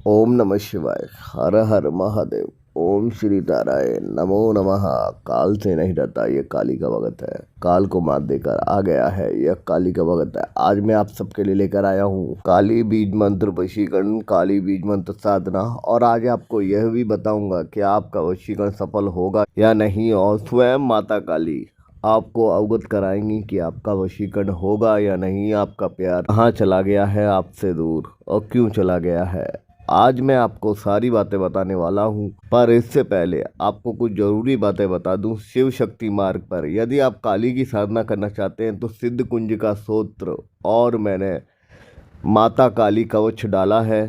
ओम नमः शिवाय। हर हर महादेव। ओम श्री ताराय नमो नमः। काल से नहीं डरता, ये काली का भगत है। काल को मात देकर आ गया है, यह काली का भगत है। आज मैं आप सबके लिए लेकर आया हूँ काली बीज मंत्र वशीकरण, काली बीज मंत्र साधना। और आज आपको यह भी बताऊंगा कि आपका वशीकरण सफल होगा या नहीं, और स्वयं माता काली आपको अवगत कराएंगी कि आपका वशीकरण होगा या नहीं। आपका प्यार कहाँ चला गया है आपसे दूर, और क्यों चला गया है। आज मैं आपको सारी बातें बताने वाला हूं, पर इससे पहले आपको कुछ जरूरी बातें बता दूं। शिव शक्ति मार्ग पर यदि आप काली की साधना करना चाहते हैं तो सिद्ध कुंज का स्तोत्र और मैंने माता काली कवच डाला है।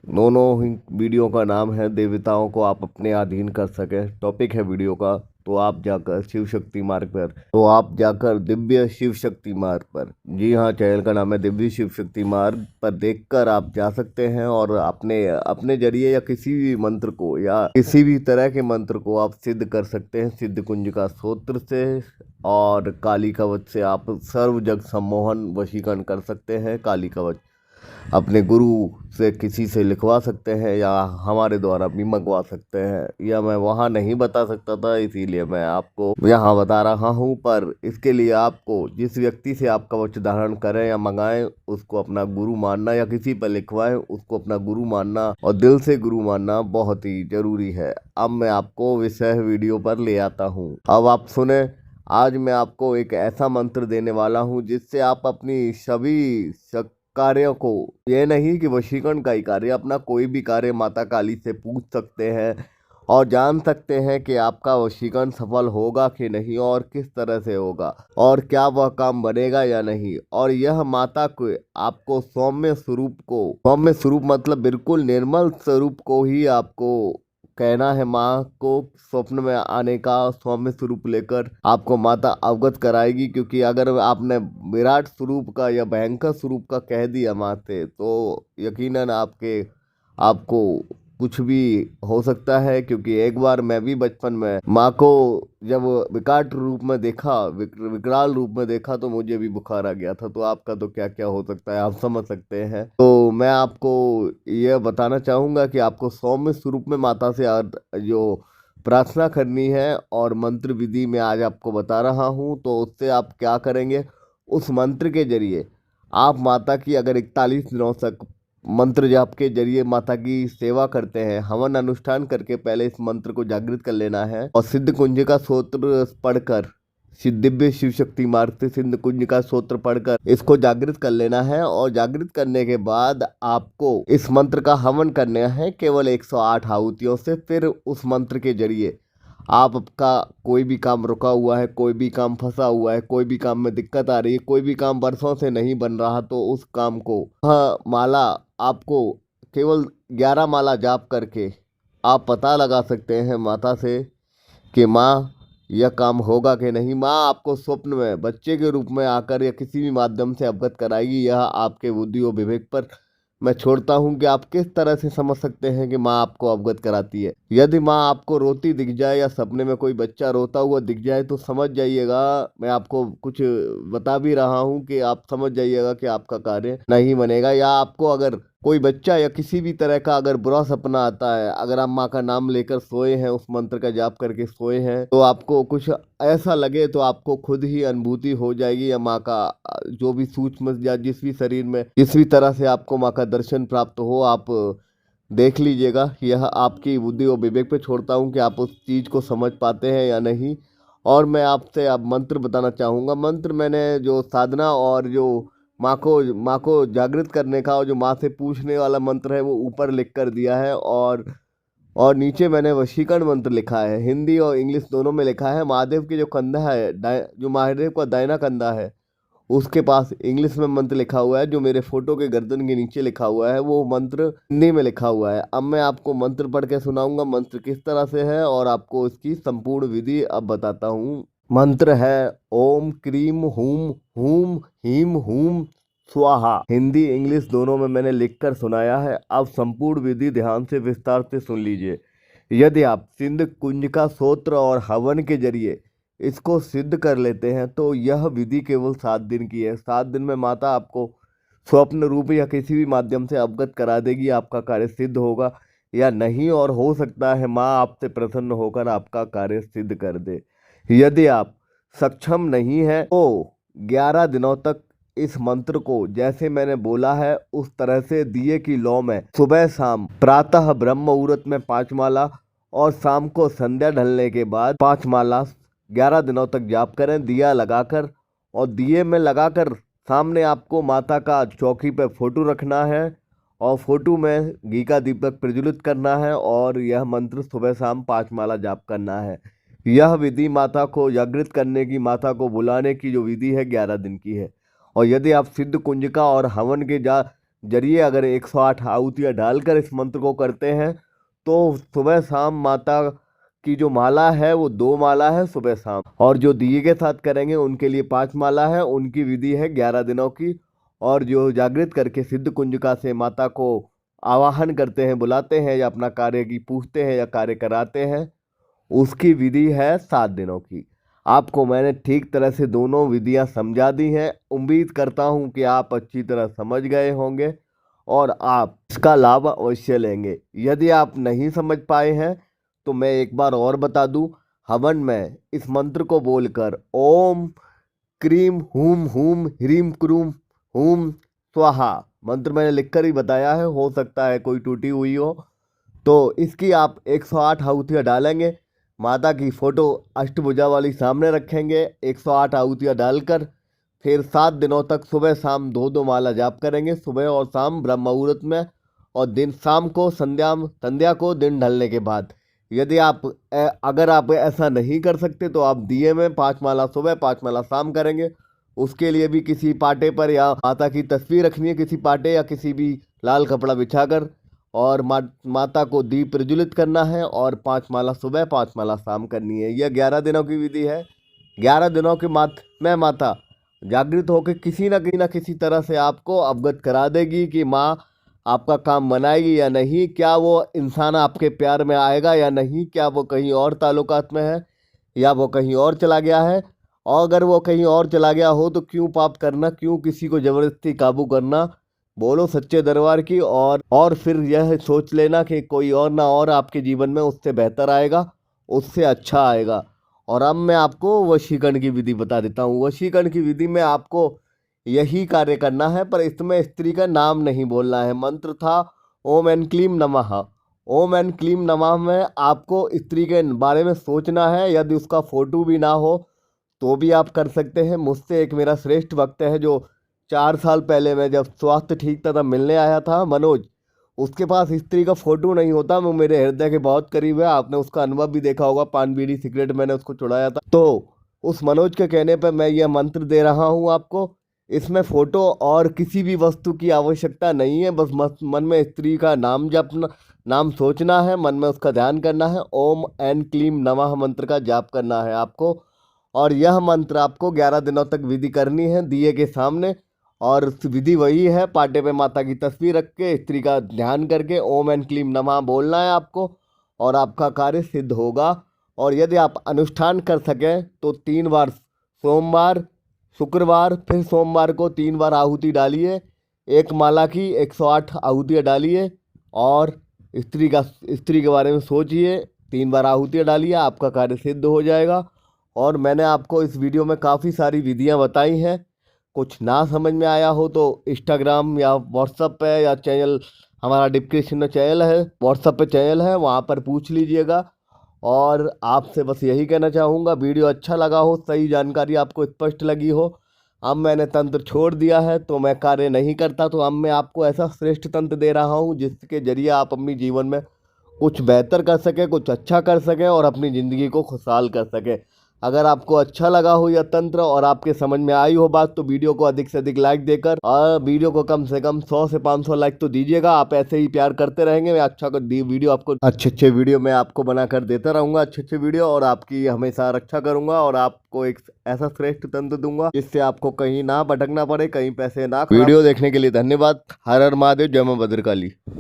दोनों ही वीडियो का नाम है देवताओं को आप अपने अधीन कर सके, टॉपिक है वीडियो का। तो आप जाकर शिव शक्ति मार्ग पर, तो आप जाकर दिव्य शिव शक्ति मार्ग पर, जी हाँ चैनल का नाम है दिव्य शिव शक्ति मार्ग पर, देखकर आप जा सकते हैं और अपने अपने जरिए या किसी भी मंत्र को या किसी भी तरह के मंत्र को आप सिद्ध कर सकते हैं सिद्ध कुंज का स्तोत्र से। और काली कवच से आप सर्व जग सम्मोहन वशीकरण कर सकते हैं। काली कवच अपने गुरु से किसी से लिखवा सकते हैं या हमारे द्वारा भी मंगवा सकते हैं, या मैं वहाँ नहीं बता सकता था इसीलिए मैं आपको यहाँ बता रहा हूँ। पर इसके लिए आपको जिस व्यक्ति से आप कवच धारण करें या मंगाएं उसको अपना गुरु मानना, या किसी पर लिखवाएं उसको अपना गुरु मानना, और दिल से गुरु मानना बहुत ही जरूरी है। अब मैं आपको विषय वीडियो पर ले आता हूँ, अब आप सुने। आज मैं आपको एक ऐसा मंत्र देने वाला हूँ जिससे आप अपनी सभी कार्यों को, ये नहीं कि वशीकरण का ही कार्य, अपना कोई भी कार्य माता काली से पूछ सकते हैं और जान सकते हैं कि आपका वशीकरण सफल होगा कि नहीं, और किस तरह से होगा, और क्या वह काम बनेगा या नहीं। और यह माता को आपको सौम्य स्वरूप मतलब बिल्कुल निर्मल स्वरूप को ही आपको कहना है। माँ को स्वप्न में आने का सौम्य स्वरूप लेकर आपको माता अवगत कराएगी, क्योंकि अगर आपने विराट स्वरूप का या भयंकर स्वरूप का कह दिया माँ से तो यकीनन आपको कुछ भी हो सकता है। क्योंकि एक बार मैं भी बचपन में माँ को जब विकराल रूप में देखा तो मुझे भी बुखार आ गया था। तो आपका तो क्या क्या हो सकता है आप समझ सकते हैं। तो मैं आपको यह बताना चाहूँगा कि आपको सौम्य स्वरूप में माता से जो प्रार्थना करनी है और मंत्र विधि में आज आपको बता रहा हूँ। तो उससे आप क्या करेंगे, उस मंत्र के जरिए आप माता की अगर 41 दिनों तक मंत्र जाप के जरिए माता की सेवा करते हैं, हवन अनुष्ठान करके पहले इस मंत्र को जागृत कर लेना है और सिद्ध कुंज का स्तोत्र पढ़कर, दिव्य शिव शक्ति मार्ग से सिद्ध कुंज का स्तोत्र पढ़कर इसको जागृत कर लेना है। और जागृत करने के बाद आपको इस मंत्र का हवन करना है केवल 108 आहुतियों से। फिर उस मंत्र के जरिए आपका कोई भी काम रुका हुआ है, कोई भी काम फंसा हुआ है, कोई भी काम में दिक्कत आ रही है, कोई भी काम बरसों से नहीं बन रहा, तो उस काम को माला आपको केवल 11 माला जाप करके आप पता लगा सकते हैं माता से कि माँ यह काम होगा कि नहीं। माँ आपको स्वप्न में बच्चे के रूप में आकर या किसी भी माध्यम से अवगत कराएगी। यह आपके बुद्धि और विवेक पर मैं छोड़ता हूँ कि आप किस तरह से समझ सकते हैं कि माँ आपको अवगत कराती है। यदि माँ आपको रोती दिख जाए या सपने में कोई बच्चा रोता हुआ दिख जाए तो समझ जाइएगा, मैं आपको कुछ बता भी रहा हूँ कि आप समझ जाइएगा कि आपका कार्य नहीं बनेगा। या आपको अगर कोई बच्चा या किसी भी तरह का अगर बुरा सपना आता है, अगर आप माँ का नाम लेकर सोए हैं, उस मंत्र का जाप करके सोए हैं, तो आपको कुछ ऐसा लगे तो आपको खुद ही अनुभूति हो जाएगी, या माँ का जो भी सूक्ष्म या जिस भी शरीर में जिस भी तरह से आपको माँ का दर्शन प्राप्त हो, आप देख लीजिएगा। यह आपकी बुद्धि और विवेक पे छोड़ता हूँ कि आप उस चीज़ को समझ पाते हैं या नहीं। और मैं आपसे अब मंत्र बताना चाहूँगा। मंत्र मैंने जो साधना और जो माँ को जागृत करने का और जो माँ से पूछने वाला मंत्र है वो ऊपर लिख कर दिया है, और नीचे मैंने वशीकरण मंत्र लिखा है, हिंदी और इंग्लिश दोनों में लिखा है। महादेव की जो कंधा है, जो महादेव का दाहिना कंधा है उसके पास इंग्लिश में मंत्र लिखा हुआ है, जो मेरे फोटो के गर्दन के नीचे लिखा हुआ है वो मंत्र हिंदी में लिखा हुआ है। अब मैं आपको मंत्र पढ़ के सुनाऊंगा मंत्र किस तरह से है, और आपको इसकी संपूर्ण विधि अब बताता हूँ। मंत्र है ओम क्रीम हूम हूम हीम हूम स्वाहा। हिंदी इंग्लिश दोनों में मैंने लिखकर सुनाया है। अब संपूर्ण विधि ध्यान से विस्तार से सुन लीजिए। यदि आप सिंध कुंज का स्तोत्र और हवन के जरिए इसको सिद्ध कर लेते हैं तो यह विधि केवल 7 दिन की है। 7 दिन में माता आपको स्वप्न रूप या किसी भी माध्यम से अवगत करा देगी, आपका कार्य सिद्ध होगा या नहीं, और हो सकता है माँ आपसे प्रसन्न होकर आपका कार्य सिद्ध कर दे। यदि आप सक्षम नहीं है तो 11 दिनों तक इस मंत्र को जैसे मैंने बोला है उस तरह से दिए की लौ में सुबह शाम प्रातः ब्रह्म मुहूर्त में 5 माला और शाम को संध्या ढलने के बाद 5 माला 11 दिनों तक जाप करें दिया लगाकर। और दिए में लगाकर सामने आपको माता का चौकी पे फोटो रखना है और फोटो में घी का दीपक प्रज्वलित करना है और यह मंत्र सुबह शाम 5 माला जाप करना है। यह विधि माता को जागृत करने की, माता को बुलाने की जो विधि है 11 दिन की है। और यदि आप सिद्ध कुंजिका और हवन के जरिए अगर 108 आहुतियाँ डालकर इस मंत्र को करते हैं तो सुबह शाम माता की जो माला है वो 2 माला है सुबह शाम, और जो दिए के साथ करेंगे उनके लिए 5 माला है। उनकी विधि है 11 दिनों की। और जो जागृत करके सिद्ध कुंजिका से माता को आवाहन करते हैं, बुलाते हैं या अपना कार्य की पूछते हैं या कार्य कराते हैं, उसकी विधि है 7 दिनों की। आपको मैंने ठीक तरह से दोनों विधियां समझा दी हैं। उम्मीद करता हूं कि आप अच्छी तरह समझ गए होंगे और आप इसका लाभ अवश्य लेंगे। यदि आप नहीं समझ पाए हैं तो मैं एक बार और बता दूं, हवन में इस मंत्र को बोलकर ओम क्रीम हूम हूम ह्रीम क्रूम हूम स्वाहा मंत्र मैंने लिखकर ही बताया है, हो सकता है कोई टूटी हुई हो। तो इसकी आप 108 आहुतियाँ डालेंगे, माता की फोटो अष्टभुजा वाली सामने रखेंगे, 108 आहुतियाँ डालकर फिर 7 दिनों तक सुबह शाम 2-2 माला जाप करेंगे, सुबह और शाम ब्रह्म मुहूर्त में, और दिन शाम को संध्या को दिन ढलने के बाद। यदि आप अगर आप ऐसा नहीं कर सकते तो आप दिए में 5 माला सुबह 5 माला शाम करेंगे। उसके लिए भी किसी पाटे पर या माता की तस्वीर रखनी है, किसी पाटे या किसी भी लाल कपड़ा बिछाकर, और माता को दीप प्रज्वलित करना है और 5 माला सुबह 5 माला शाम करनी है। यह 11 दिनों की विधि है। 11 दिनों के में माता जागृत होकर किसी न कहीं ना किसी तरह से आपको अवगत करा देगी कि माँ आपका काम बनाएगी या नहीं, क्या वो इंसान आपके प्यार में आएगा या नहीं, क्या वो कहीं और ताल्लुकात में है या वो कहीं और चला गया है। और अगर वो कहीं और चला गया हो तो क्यों पाप करना, क्यों किसी को ज़बरदस्ती काबू करना। बोलो सच्चे दरबार की। और फिर यह सोच लेना कि कोई और ना और आपके जीवन में उससे बेहतर आएगा, उससे अच्छा आएगा। और अब मैं आपको वशीकरण की विधि बता देता हूँ। वशीकरण की विधि में आपको यही कार्य करना है, पर इसमें स्त्री का नाम नहीं बोलना है। मंत्र था ओम एन क्लीम नमः। ओम एन क्लीम नमः में आपको स्त्री के बारे में सोचना है। यदि उसका फोटो भी ना हो तो भी आप कर सकते हैं। मुझसे एक मेरा श्रेष्ठ भक्त है जो 4 साल पहले मैं जब स्वास्थ्य ठीक था तब मिलने आया था, मनोज, उसके पास स्त्री का फोटो नहीं होता। वो मेरे हृदय के बहुत करीब है, आपने उसका अनुभव भी देखा होगा, पान बीड़ी सिगरेट मैंने उसको छुड़ाया था। तो उस मनोज के कहने पर मैं यह मंत्र दे रहा हूँ आपको। इसमें फोटो और किसी भी वस्तु की आवश्यकता नहीं है, बस मन में स्त्री का नाम जपना, नाम सोचना है, मन में उसका ध्यान करना है। ओम एन क्लीम नमः मंत्र का जाप करना है आपको। और यह मंत्र आपको 11 दिनों तक विधि करनी है दिए के सामने। और विधि वही है, पाटे पे माता की तस्वीर रख के स्त्री का ध्यान करके ओम एन क्लीम नमः बोलना है आपको, और आपका कार्य सिद्ध होगा। और यदि आप अनुष्ठान कर सकें तो 3 बार, सोमवार शुक्रवार फिर सोमवार को 3 बार आहुति डालिए। एक माला की 108 आहुतियाँ डालिए और स्त्री के बारे में सोचिए, 3 बार आहुतियाँ डालिए, आपका कार्य सिद्ध हो जाएगा। और मैंने आपको इस वीडियो में काफ़ी सारी विधियां बताई हैं। कुछ ना समझ में आया हो तो इंस्टाग्राम या व्हाट्सएप पे या चैनल, हमारा डिस्क्रिप्शन में चैनल है, व्हाट्सएप पे चैनल है, वहाँ पर पूछ लीजिएगा। और आपसे बस यही कहना चाहूँगा, वीडियो अच्छा लगा हो, सही जानकारी आपको स्पष्ट लगी हो। अब मैंने तंत्र छोड़ दिया है तो मैं कार्य नहीं करता, तो अब मैं आपको ऐसा श्रेष्ठ तंत्र दे रहा हूँ जिसके जरिए आप अपनी जीवन में कुछ बेहतर कर सकें, कुछ अच्छा कर सकें और अपनी ज़िंदगी को खुशहाल कर सकें। अगर आपको अच्छा लगा हो यह तंत्र और आपके समझ में आई हो बात तो वीडियो को अधिक से अधिक लाइक देकर, और वीडियो को कम से कम 100 से 500 लाइक तो दीजिएगा। आप ऐसे ही प्यार करते रहेंगे, मैं अच्छा वीडियो आपको अच्छे वीडियो मैं आपको बनाकर देता रहूँगा, अच्छे वीडियो, और आपकी हमेशा रक्षा करूँगा और आपको एक ऐसा श्रेष्ठ तंत्र दूंगा जिससे आपको कहीं ना भटकना पड़े, कहीं पैसे ना। वीडियो देखने के लिए धन्यवाद। हर हर महादेव, जय मां भद्रकाली।